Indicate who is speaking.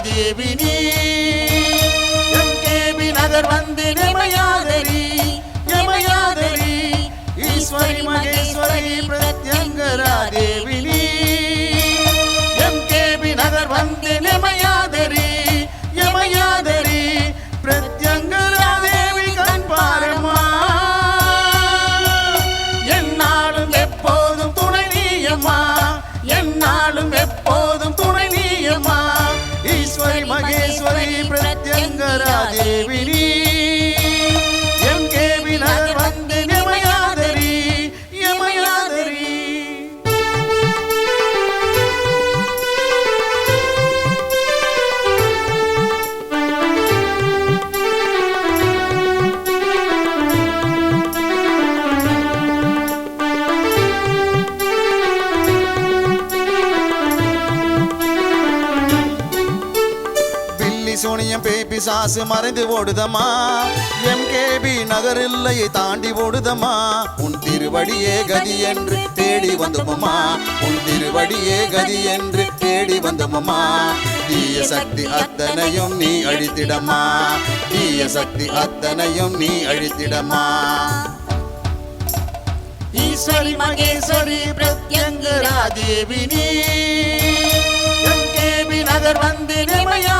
Speaker 1: தேவினி MKB நகர் வந்து நிமயாதரி யமயாதரி Eswari Maheswari Pratyangira தேவினி MKB நகர் வந்து நிமயாதரி யமயாதரி பிரத்யங்கரா தேவி கண் பாரம்மா என்னாலும் எப்போதும் துணை நீயம்மா என்னாலும் எப்போதும் துணை நீயம்மா ஈஸ்வரி மகேஸ்வரி பிரத்யங்கரா தேவினி எம்கேபி நகர் வந்து நிமயாதரி யமயாதரி சோனியம் பேபி சாசு மறைந்து ஓடுதம்மா எம்கேபி நகர் எல்லையை தாண்டி ஓடுதம்மா உன் திருவடியே கதி என்று தேடி வந்தோமம்மா உன் திருவடியே கதி என்று தேடி வந்தோமம்மா தீய சக்தி அத்தனையும் நீ அழித்திடம்மா தீய சக்தி அத்தனையும் நீ அழித்திடம்மா ஈஸ்வரி மகேஸ்வரி பிரத்யங்கரா தேவினி எம்கேபி நகர் வந்து நிமயா